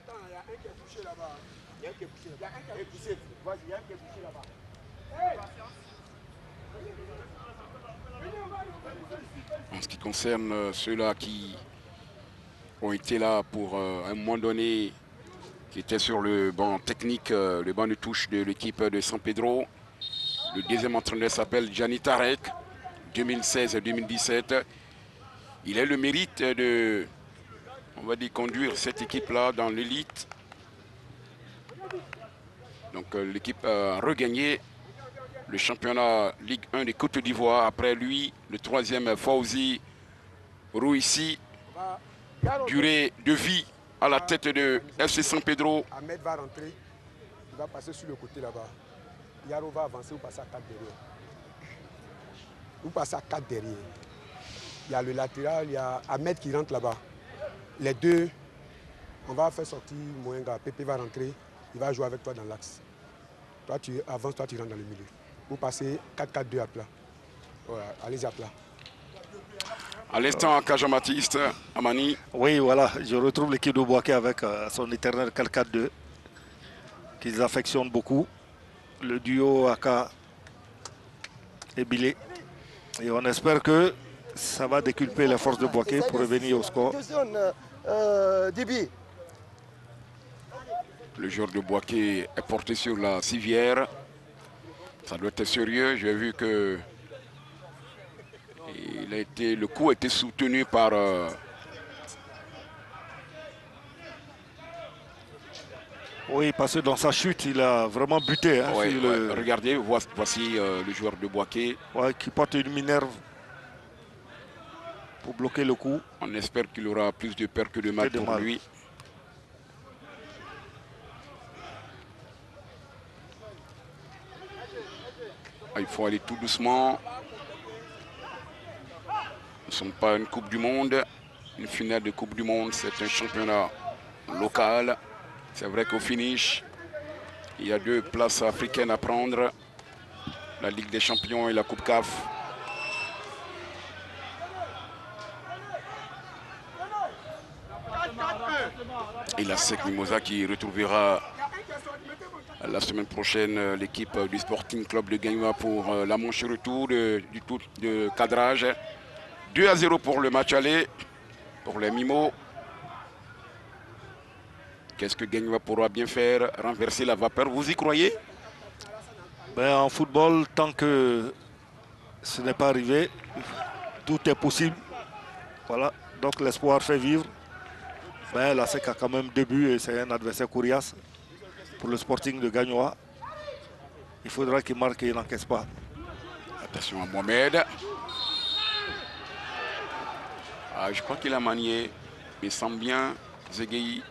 En ce qui concerne ceux-là qui ont été là pour un moment donné, qui étaient sur le banc technique, le banc de touche de l'équipe de San Pedro. Le deuxième entraîneur s'appelle Gianni Tarek, 2016-2017. Il a le mérite de, on va dire, conduire cette équipe-là dans l'élite. Donc l'équipe a regagné le championnat Ligue 1 des Côtes d'Ivoire. Après lui, le troisième, Fawzi Rouissi, durée de vie à la tête de FC San Pedro. Ahmed va rentrer, il va passer sur le côté là-bas. Yaro va avancer, vous passez à 4 derrière. Vous passez à 4 derrière. Il y a le latéral, il y a Ahmed qui rentre là-bas. Les deux, on va faire sortir Mouyenga. Pépé va rentrer, il va jouer avec toi dans l'axe. Toi, tu avances, toi, tu rentres dans le milieu. Vous passez 4-4-2 à plat. Voilà, allez-y à plat. À l'instant, Kajamatiste, Amani. Oui, voilà, je retrouve l'équipe de Boaké avec son éternel 4-4-2 qu'ils affectionnent beaucoup. Le duo Aka et Bilé. Et on espère que ça va déculper les forces de Boaké pour revenir au score. Le joueur de Boaké est porté sur la civière. Ça doit être sérieux. J'ai vu que le coup a été soutenu par Oui, parce que dans sa chute, il a vraiment buté. Hein, ouais, sur ouais. le... Regardez, voici le joueur de Boaké. Ouais, qui porte une minerve pour bloquer le coup. On espère qu'il aura plus de peur que de mal pour lui. Il faut aller tout doucement. Nous ne sommes pas une Coupe du Monde. Une finale de Coupe du Monde, c'est un championnat local. C'est vrai qu'au finish, il y a 2 places africaines à prendre. La Ligue des Champions et la Coupe CAF. Et la SEC Mimosa qui retrouvera la semaine prochaine l'équipe du Sporting Club de Gagnoa pour la manche retour du tour de cadrage. 2-0 pour le match aller, pour les Mimos. Qu'est-ce que Gagnoa pourra bien faire? Renverser la vapeur, vous y croyez? Ben, en football, tant que ce n'est pas arrivé, tout est possible. Voilà, donc l'espoir fait vivre. Ben, la SEC a quand même 2 buts et c'est un adversaire coriace pour le Sporting de Gagnoa. Il faudra qu'il marque et il n'encaisse pas. Attention à Mohamed. Ah, je crois qu'il a manié, mais semble bien Zegei.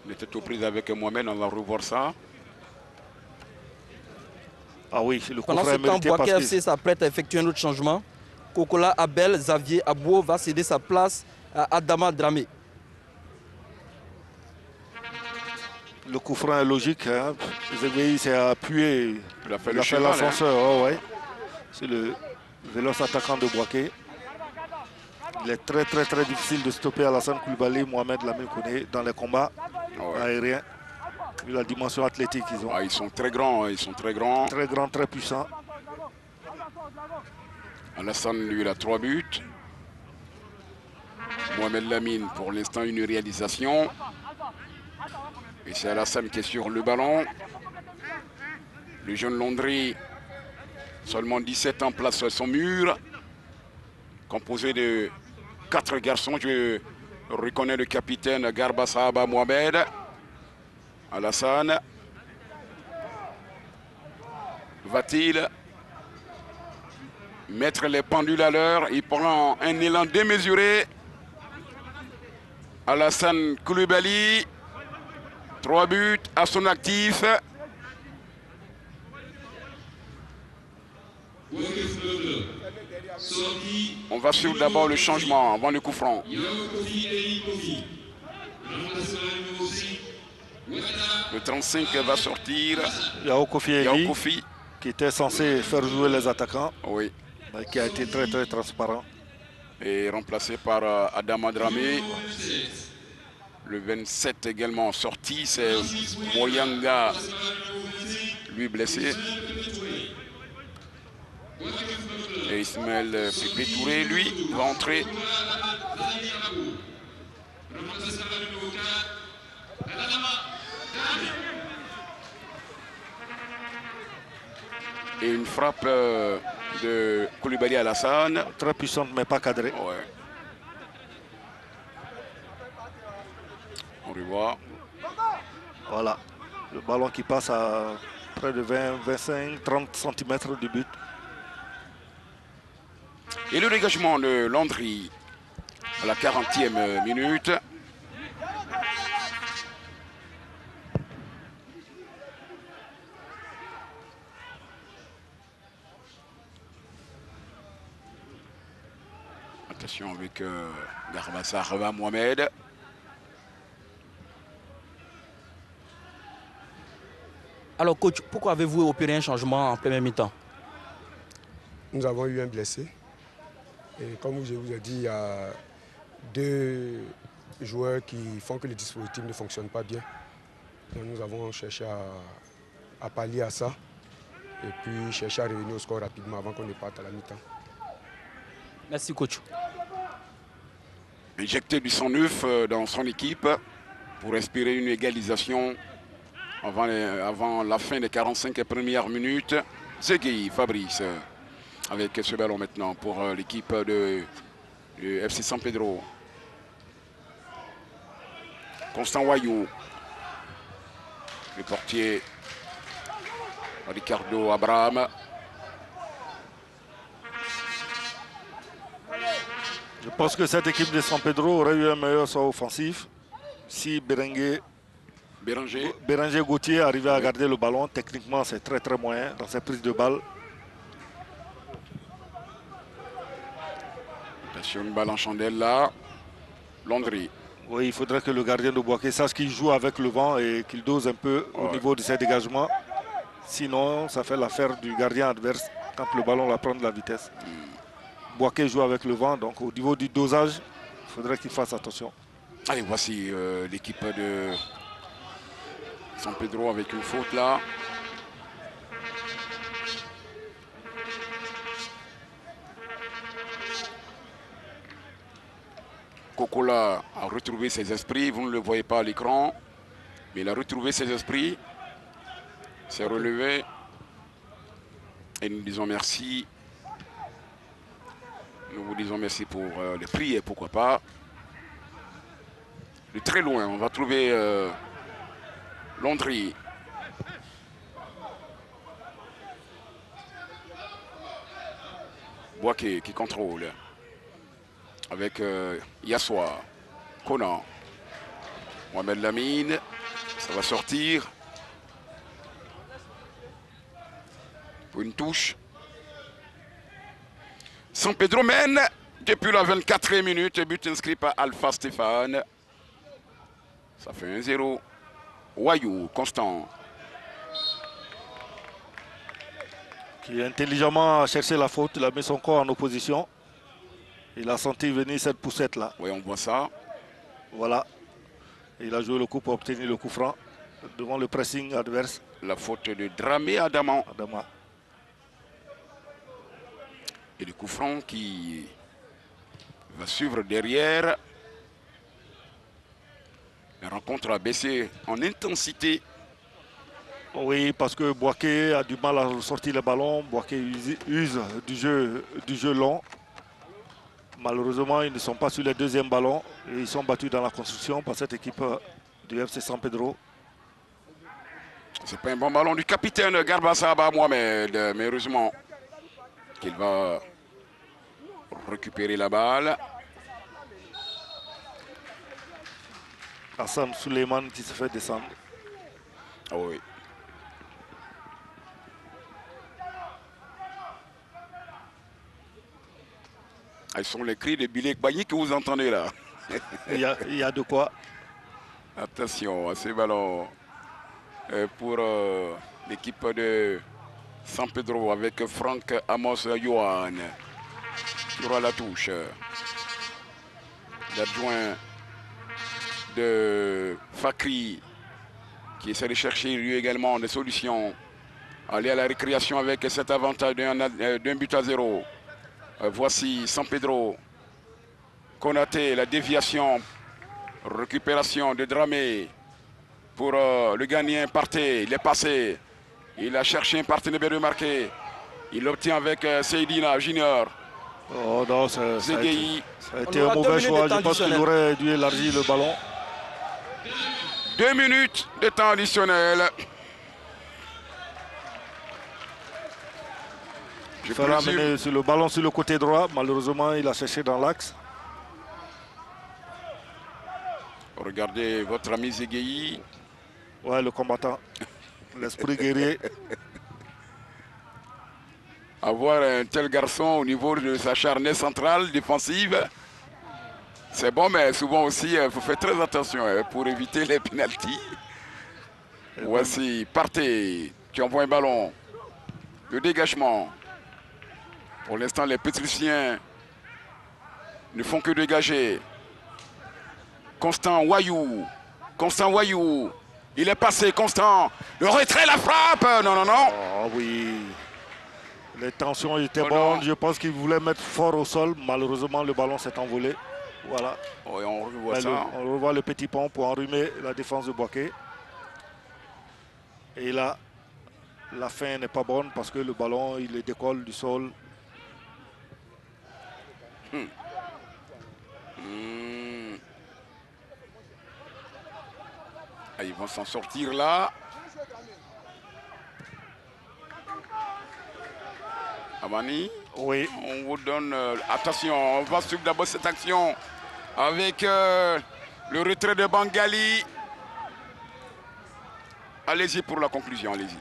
Il était aux prises avec Mohamed, on va revoir ça. Ah oui, le coup Pendant franc ce est temps, mérité Boaké parce FC que... s'apprête à effectuer un autre changement. Kokola Abel Xavier Abou va céder sa place à Adama Dramé. Le coup franc est logique. Hein. Zegei s'est appuyé. Il a fait Il le a fait cheval. l'ascenseur. Oh, ouais. C'est le véloce attaquant de Boaké. Il est très très difficile de stopper Alassane Koulibaly, Mohamed Lamine Kouné dans les combats aériens. Vu la dimension athlétique qu'ils ont. Ah, ils sont très grands, ils sont très grands. Très grand, très puissant. Alassane, lui, il a 3 buts. Mohamed Lamine, pour l'instant, une réalisation. Et c'est Alassane qui est sur le ballon. Le jeune Londré, seulement 17 ans, place son mur. Composé de 4 garçons. Je reconnais le capitaine Garba Sahaba Mohamed. Alassane va-t-il mettre les pendules à l'heure? Il prend un élan démesuré. Alassane Koulibaly, 3 buts à son actif. On va suivre d'abord le changement avant le coup franc. Le 35 va sortir. Yao Kofi Kofi, qui était censé faire jouer les attaquants, oui, mais qui a été très très transparent. et remplacé par Adama Dramé. Le 27 également sorti, c'est Moyanga, lui blessé. Et Ismaël Pépé Touré, lui, va entrer. Et une frappe de Koulibaly Alassane. Très puissante mais pas cadrée. Ouais. On revoit. Voilà, le ballon qui passe à près de 20, 25, 30 cm du but. Et le dégagement de Landry à la 40e minute. Attention avec Garbassa Reva Mohamed. Alors coach, pourquoi avez-vous opéré un changement en première mi-temps? Nous avons eu un blessé. Et comme je vous ai dit, il y a 2 joueurs qui font que le dispositif ne fonctionne pas bien. Donc nous avons cherché à pallier à ça et puis chercher à revenir au score rapidement avant qu'on ne parte à la mi-temps. Merci coach. Injecté du sang neuf dans son équipe pour espérer une égalisation avant la fin des 45 premières minutes. Zegui Fabrice avec ce ballon maintenant pour l'équipe de FC San Pedro. Constant Wayou, le portier Ricardo Abraham. Je pense que cette équipe de San Pedro aurait eu un meilleur sort offensif si Béranger Gauthier arrivait à garder le ballon. Techniquement, c'est très très moyen dans ses prises de balle. Attention, une balle en chandelle là. Landry. Oui, il faudrait que le gardien de Boaké sache qu'il joue avec le vent et qu'il dose un peu au niveau de ses dégagements. Sinon, ça fait l'affaire du gardien adverse quand le ballon va prendre la vitesse. Boaké joue avec le vent, donc au niveau du dosage, il faudrait qu'il fasse attention. Allez, voici l'équipe de San Pedro avec une faute là. Kokola a retrouvé ses esprits, vous ne le voyez pas à l'écran, mais il a retrouvé ses esprits, s'est relevé et nous disons merci. Nous vous disons merci pour les prières, pourquoi pas. De très loin, on va trouver Landry. Boaké qui contrôle. Avec Yassoua, Conan, Mohamed Lamine, ça va sortir. Pour une touche. San Pedro mène depuis la 24e minute, but inscrit par Alpha Stéphane. Ça fait 1-0. Wayou, Constant. Qui intelligemment a cherché la faute, il a mis son corps en opposition. Il a senti venir cette poussette là. Oui, on voit ça. Voilà. Et il a joué le coup pour obtenir le coup franc devant le pressing adverse. La faute de Dramé Adama. Et le coup franc qui va suivre derrière. La rencontre a baissé en intensité. Oui, parce que Boaké a du mal à sortir le ballon. Boaké use du jeu long. Malheureusement, ils ne sont pas sur les deuxièmes ballons. Et ils sont battus dans la construction par cette équipe du FC San Pedro. C'est pas un bon ballon du capitaine Garba Saba Mohamed, mais heureusement qu'il va récupérer la balle. Hassan Suleiman qui se fait descendre. Ah oui. Ce sont les cris de Bilek Bagny que vous entendez là. Il y a de quoi. Attention à ces ballons pour l'équipe de San Pedro avec Franck Amos Johan qui aura la touche. L'adjoint de Fakri qui essaie de chercher lui également des solutions. Aller à la récréation avec cet avantage d'un but à 0. Voici San Pedro. Konaté, la déviation. Récupération de Dramé pour le gagner Partey. Il est passé. Il a cherché un partenaire bien remarqué. Il l'obtient avec Seydina Junior. Oh non, ça a été un mauvais choix. Je pense qu'il aurait dû élargir le ballon. 2 minutes de temps additionnel. Il fallait amener sur le ballon sur le côté droit. Malheureusement, il a cherché dans l'axe. Regardez votre ami Zegueyi. Ouais, le combattant. L'esprit guerrier. Avoir un tel garçon au niveau de sa charnière centrale défensive, c'est bon, mais souvent aussi, il faut faire très attention pour éviter les pénaltys. Voici Partey qui envoie un ballon. Le dégagement. Pour l'instant, les Pétriciens ne font que dégager. Constant Wayou. Constant Wayou. Il est passé, Constant. Le retrait, la frappe. Non, non, non. Oh oui. Les tensions étaient bonnes. Je pense qu'il voulait mettre fort au sol. Malheureusement, le ballon s'est envolé. Voilà. Oui, on revoit ça. On revoit le petit pont pour enrhumer la défense de Boaké. Et là, la fin n'est pas bonne parce que le ballon, il décolle du sol. Ah, ils vont s'en sortir là. Amani, oui. On vous donne... attention, on va suivre d'abord cette action avec le retrait de Bangali. Allez-y pour la conclusion, allez-y.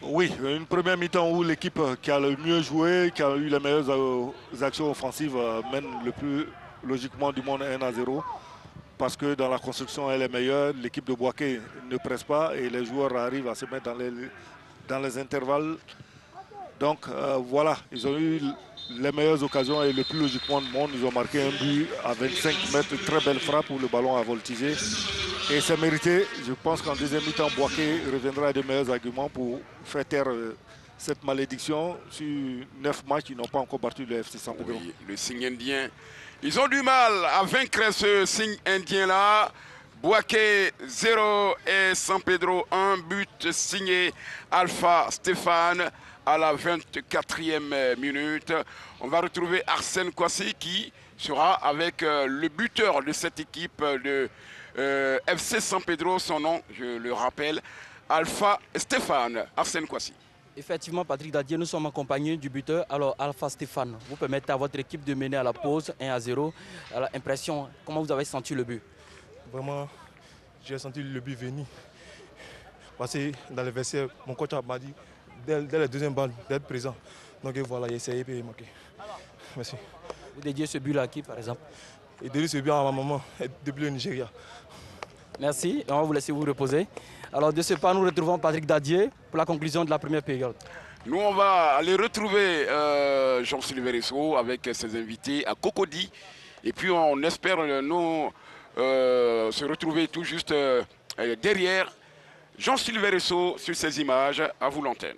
Oui, une première mi-temps où l'équipe qui a le mieux joué, qui a eu les meilleures actions offensives, mène le plus logiquement du monde 1-0. Parce que dans la construction, elle est meilleure. L'équipe de Boaké ne presse pas et les joueurs arrivent à se mettre dans les intervalles. Donc voilà, ils ont eu les meilleures occasions et le plus logiquement du monde. Ils ont marqué un but à 25 mètres, très belle frappe où le ballon a voltigé. Et c'est mérité. Je pense qu'en deuxième mi-temps, Boaké reviendra à de meilleurs arguments pour faire taire cette malédiction. Sur 9 matchs, ils n'ont pas encore battu le FC San Pedro. Oui, le signe indien. Ils ont du mal à vaincre ce signe indien-là. Boaké 0 et San Pedro 1, but signé Alpha Stéphane à la 24e minute. On va retrouver Arsène Kouassi qui sera avec le buteur de cette équipe de FC San Pedro. Son nom, je le rappelle, Alpha Stéphane. Arsène Kouassi. Effectivement, Patrick Dadier, nous sommes accompagnés du buteur. Alors, Alpha Stéphane, vous permettez à votre équipe de mener à la pause 1-0. Alors, impression, comment vous avez senti le but? Vraiment, j'ai senti le but venir. Parce que dans le vestiaire, mon coach m'a dit, dès la deuxième balle, d'être présent. Donc voilà, j'ai essayé et marqué. Merci. Vous dédiez ce but-là à qui, par exemple? Et dédié ce but à ma maman, depuis le Nigeria. Merci, et on va vous laisser vous reposer. Alors, de ce pas, nous retrouvons Patrick Dadier pour la conclusion de la première période. Nous, on va aller retrouver Jean-Sylvain Resso avec ses invités à Cocody. Et puis, on espère nous se retrouver tout juste derrière Jean-Sylvain Resso sur ces images. À vous l'antenne.